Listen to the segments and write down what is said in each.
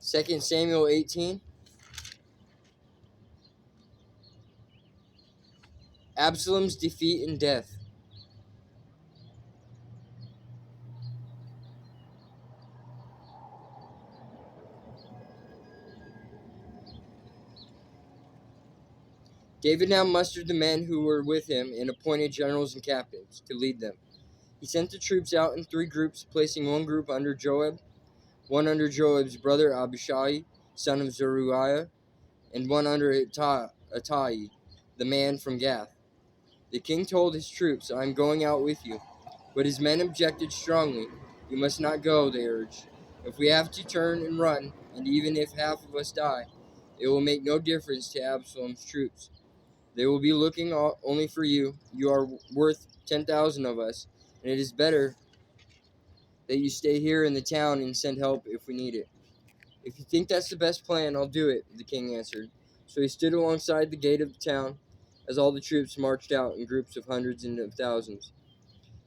2 Samuel 18. Absalom's defeat and death. David now mustered the men who were with him and appointed generals and captains to lead them. He sent the troops out in 3 groups, placing one group under Joab, one under Joab's brother Abishai, son of Zeruiah, and one under Ittai, the man from Gath. The king told his troops, "I am going out with you." But his men objected strongly. "You must not go," they urged. "If we have to turn and run, and even if half of us die, it will make no difference to Absalom's troops. They will be looking only for you. You are worth 10,000 of us, and it is better that you stay here in the town and send help if we need it." "If you think that's the best plan, I'll do it," the king answered. So he stood alongside the gate of the town as all the troops marched out in groups of hundreds and of thousands.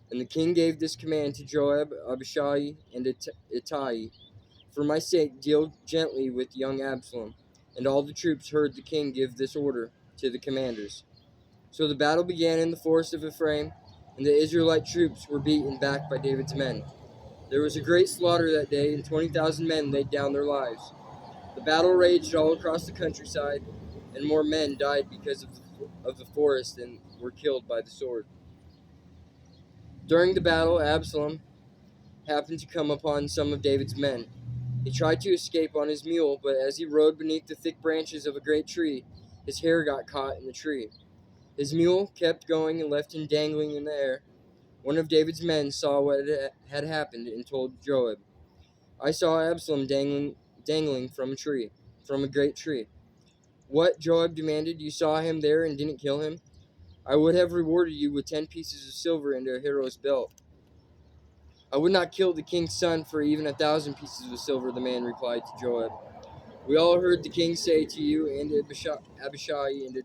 And the king gave this command to Joab, Abishai, and Ittai, "For my sake, deal gently with young Absalom." And all the troops heard the king give this order to the commanders. So the battle began in the forest of Ephraim, and the Israelite troops were beaten back by David's men. There was a great slaughter that day, and 20,000 men laid down their lives. The battle raged all across the countryside, and more men died because of the forest than were killed by the sword. During the battle, Absalom happened to come upon some of David's men. He tried to escape on his mule, but as he rode beneath the thick branches of a great tree, his hair got caught in the tree. His mule kept going and left him dangling in the air. One of David's men saw what had happened and told Joab, "I saw Absalom dangling from a great tree." "What?" Joab demanded. "You saw him there and didn't kill him? I would have rewarded you with 10 pieces of silver and a hero's belt." "I would not kill the king's son for even 1,000 pieces of silver," the man replied to Joab. "We all heard the king say to you and Abishai and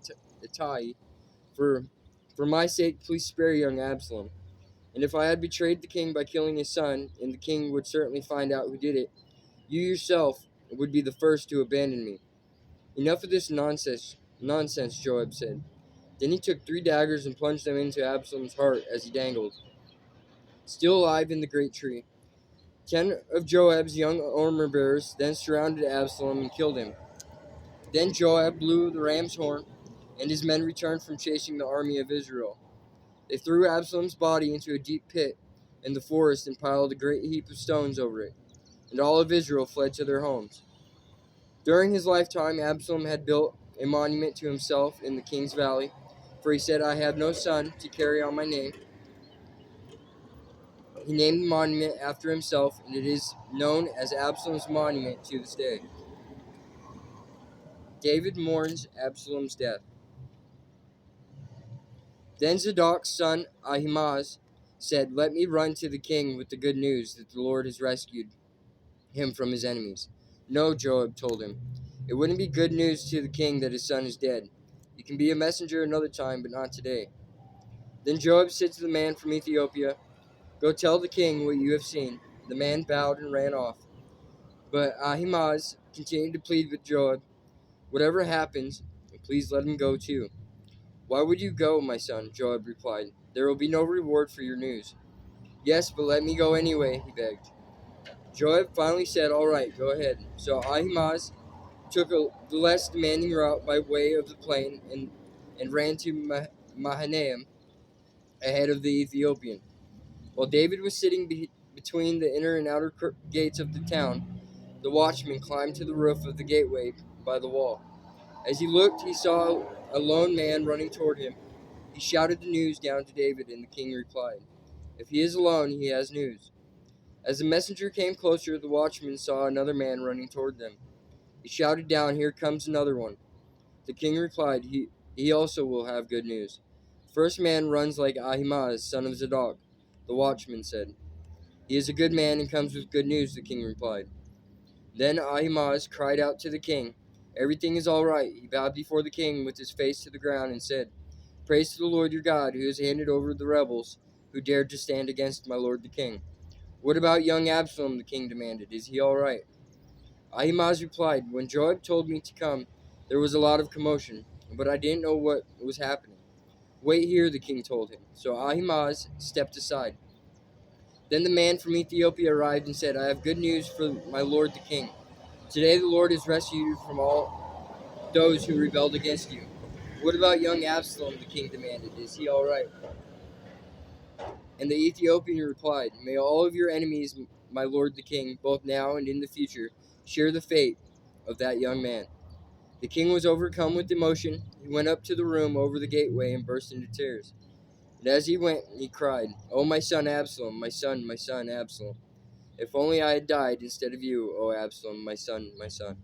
Ittai, for my sake, please spare young Absalom. And if I had betrayed the king by killing his son, and the king would certainly find out who did it, you yourself would be the first to abandon me." "Enough of this nonsense," Joab said. Then he took 3 daggers and plunged them into Absalom's heart as he dangled, still alive in the great tree. 10 of Joab's young armor-bearers then surrounded Absalom and killed him. Then Joab blew the ram's horn, and his men returned from chasing the army of Israel. They threw Absalom's body into a deep pit in the forest and piled a great heap of stones over it, and all of Israel fled to their homes. During his lifetime, Absalom had built a monument to himself in the king's valley, for he said, "I have no son to carry on my name." He named the monument after himself, and it is known as Absalom's monument to this day. David mourns Absalom's death. Then Zadok's son Ahimaaz said, "Let me run to the king with the good news that the Lord has rescued him from his enemies." "No," Joab told him. "It wouldn't be good news to the king that his son is dead. You can be a messenger another time, but not today." Then Joab said to the man from Ethiopia, "Go tell the king what you have seen." The man bowed and ran off. But Ahimaaz continued to plead with Joab, "Whatever happens, please let him go too." "Why would you go, my son?" Joab replied. "There will be no reward for your news." "Yes, but let me go anyway," he begged. Joab finally said, "All right, go ahead." So Ahimaaz took the less demanding route by way of the plain and ran to Mahanaim ahead of the Ethiopian. While David was sitting between the inner and outer gates of the town, the watchman climbed to the roof of the gateway by the wall. As he looked, he saw a lone man running toward him. He shouted the news down to David, and the king replied, "If he is alone, he has news." As the messenger came closer, the watchman saw another man running toward them. He shouted down, "Here comes another one." The king replied, He also will have good news. "The first man runs like Ahimaaz, son of Zadok," the watchman said. "He is a good man and comes with good news," the king replied. Then Ahimaaz cried out to the king, "Everything is all right." He bowed before the king with his face to the ground and said, "Praise to the Lord your God, who has handed over the rebels who dared to stand against my lord the king." "What about young Absalom?" the king demanded. "Is he all right?" Ahimaaz replied, "When Joab told me to come, there was a lot of commotion, but I didn't know what was happening." "Wait here," the king told him. So Ahimaaz stepped aside. Then the man from Ethiopia arrived and said, "I have good news for my lord the king. Today the Lord has rescued you from all those who rebelled against you." "What about young Absalom?" the king demanded. "Is he all right?" And the Ethiopian replied, "May all of your enemies, my lord the king, both now and in the future, share the fate of that young man." The king was overcome with emotion. He went up to the room over the gateway and burst into tears. And as he went, he cried, "Oh, my son Absalom, my son Absalom! If only I had died instead of you, O Absalom, my son, my son."